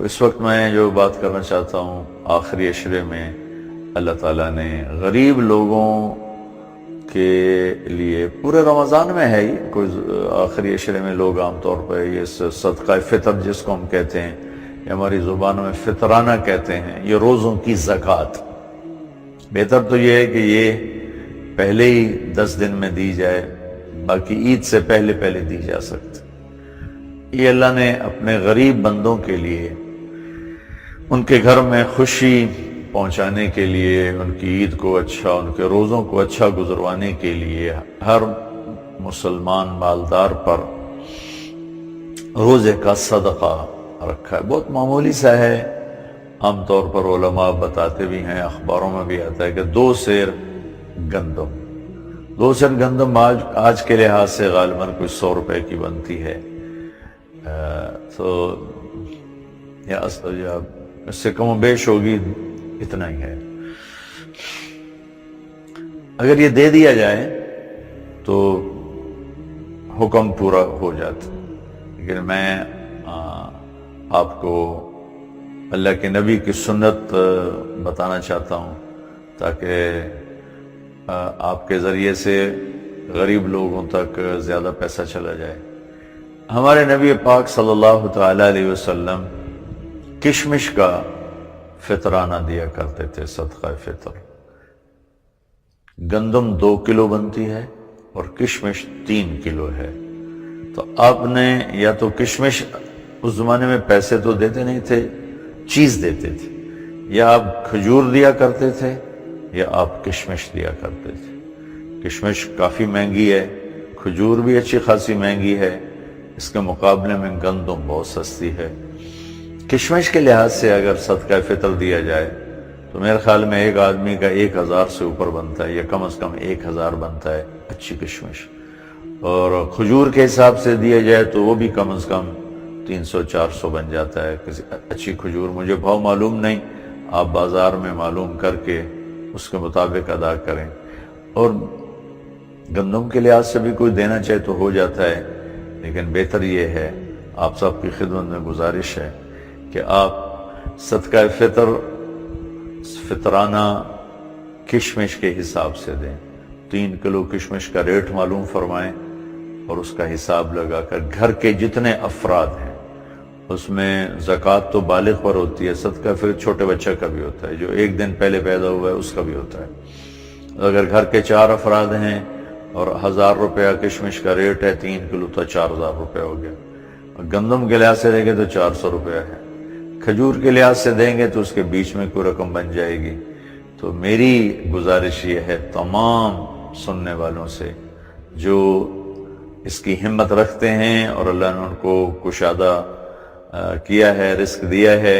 اس وقت میں جو بات کرنا چاہتا ہوں، آخری عشرے میں اللہ تعالیٰ نے غریب لوگوں کے لیے، پورے رمضان میں ہے یہ، کوئی آخری عشرے میں لوگ عام طور پہ یہ صدقہ فطر جس کو ہم کہتے ہیں، یہ ہماری زبانوں میں فطرانہ کہتے ہیں، یہ روزوں کی زکوٰۃ۔ بہتر تو یہ ہے کہ یہ پہلے ہی 10 دن میں دی جائے، باقی عید سے پہلے پہلے دی جا سکتی۔ یہ اللہ نے اپنے غریب بندوں کے لیے، ان کے گھر میں خوشی پہنچانے کے لیے، ان کی عید کو اچھا، ان کے روزوں کو اچھا گزروانے کے لیے ہر مسلمان مالدار پر روزے کا صدقہ رکھا ہے۔ بہت معمولی سا ہے، عام طور پر علماء بتاتے بھی ہیں، اخباروں میں بھی آتا ہے کہ 2 سیر گندم، 2 سیر گندم آج کے لحاظ سے غالباً کوئی 100 روپے کی بنتی ہے، تو یا اس سے کم و بیش ہوگی، اتنا ہی ہے۔ اگر یہ دے دیا جائے تو حکم پورا ہو جاتا، لیکن میں آپ کو اللہ کے نبی کی سنت بتانا چاہتا ہوں تاکہ آپ کے ذریعے سے غریب لوگوں تک زیادہ پیسہ چلا جائے۔ ہمارے نبی پاک صلی اللہ تعالی علیہ وسلم کشمش کا فطرانہ دیا کرتے تھے، صدقہ فطر۔ گندم 2 کلو بنتی ہے اور کشمش 3 کلو ہے، تو آپ نے یا تو کشمش، اس زمانے میں پیسے تو دیتے نہیں تھے، چیز دیتے تھے، یا آپ کھجور دیا کرتے تھے یا آپ کشمش دیا کرتے تھے۔ کشمش کافی مہنگی ہے، کھجور بھی اچھی خاصی مہنگی ہے، اس کے مقابلے میں گندم بہت سستی ہے۔ کشمش کے لحاظ سے اگر صدقہ فطر دیا جائے تو میرے خیال میں ایک آدمی کا 1000 سے اوپر بنتا ہے، یا کم از کم 1000 بنتا ہے اچھی کشمش، اور کھجور کے حساب سے دیا جائے تو وہ بھی کم از کم 300-400 بن جاتا ہے کسی اچھی کھجور۔ مجھے بھاؤ معلوم نہیں، آپ بازار میں معلوم کر کے اس کے مطابق ادا کریں۔ اور گندم کے لحاظ سے بھی کوئی دینا چاہے تو ہو جاتا ہے، لیکن بہتر یہ ہے، آپ سب کی خدمت میں گزارش ہے کہ آپ صدقہ فطر فطرانہ کشمش کے حساب سے دیں۔ 3 کلو کشمش کا ریٹ معلوم فرمائیں اور اس کا حساب لگا کر گھر کے جتنے افراد ہیں، اس میں زکوٰۃ تو بالغ پر ہوتی ہے، صدقہ پھر چھوٹے بچہ کا بھی ہوتا ہے، جو 1 دن پہلے پیدا ہوا ہے اس کا بھی ہوتا ہے۔ اگر گھر کے 4 افراد ہیں اور 1000 روپیہ کشمش کا ریٹ ہے، 3 کلو تو 4000 روپے ہو گیا۔ گندم کے لحاظ سے دیں گے تو 400 روپیہ ہے، کھجور کے لحاظ سے دیں گے تو اس کے بیچ میں کوئی رقم بن جائے گی۔ تو میری گزارش یہ ہے تمام سننے والوں سے جو اس کی ہمت رکھتے ہیں اور اللہ نے ان کو کشادہ کیا ہے، رزق دیا ہے،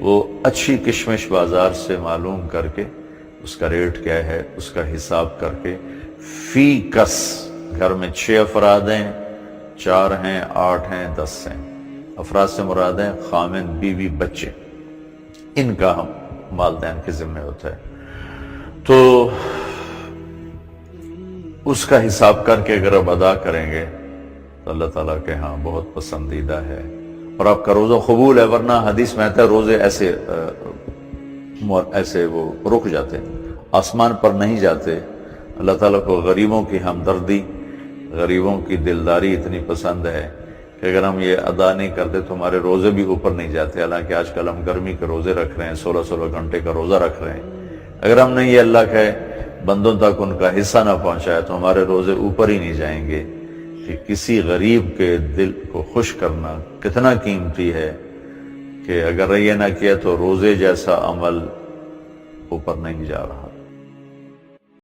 وہ اچھی کشمش بازار سے معلوم کر کے اس کا ریٹ کیا ہے اس کا حساب کر کے فی کس، گھر میں 6 افراد ہیں، 4 ہیں، 8 ہیں، 10 ہیں، افراد سے مراد ہیں خامن، بیوی، بچے، ان کا ہم والدین کے ذمہ ہوتا ہے، تو اس کا حساب کر کے اگر آپ ادا کریں گے تو اللہ تعالیٰ کے ہاں بہت پسندیدہ ہے اور آپ کا روزہ قبول ہے۔ ورنہ حدیث میں آتا ہے روزے ایسے وہ رک جاتے، آسمان پر نہیں جاتے۔ اللہ تعالیٰ کو غریبوں کی ہمدردی، غریبوں کی دلداری اتنی پسند ہے کہ اگر ہم یہ ادا نہیں کرتے تو ہمارے روزے بھی اوپر نہیں جاتے۔ حالانکہ آج کل ہم گرمی کے روزے رکھ رہے ہیں، 16 گھنٹے کا روزہ رکھ رہے ہیں، اگر ہم نے یہ اللہ کے بندوں تک ان کا حصہ نہ پہنچایا تو ہمارے روزے اوپر ہی نہیں جائیں گے۔ کہ کسی غریب کے دل کو خوش کرنا کتنا قیمتی ہے کہ اگر یہ نہ کیا تو روزے جیسا عمل اوپر نہیں جا رہا۔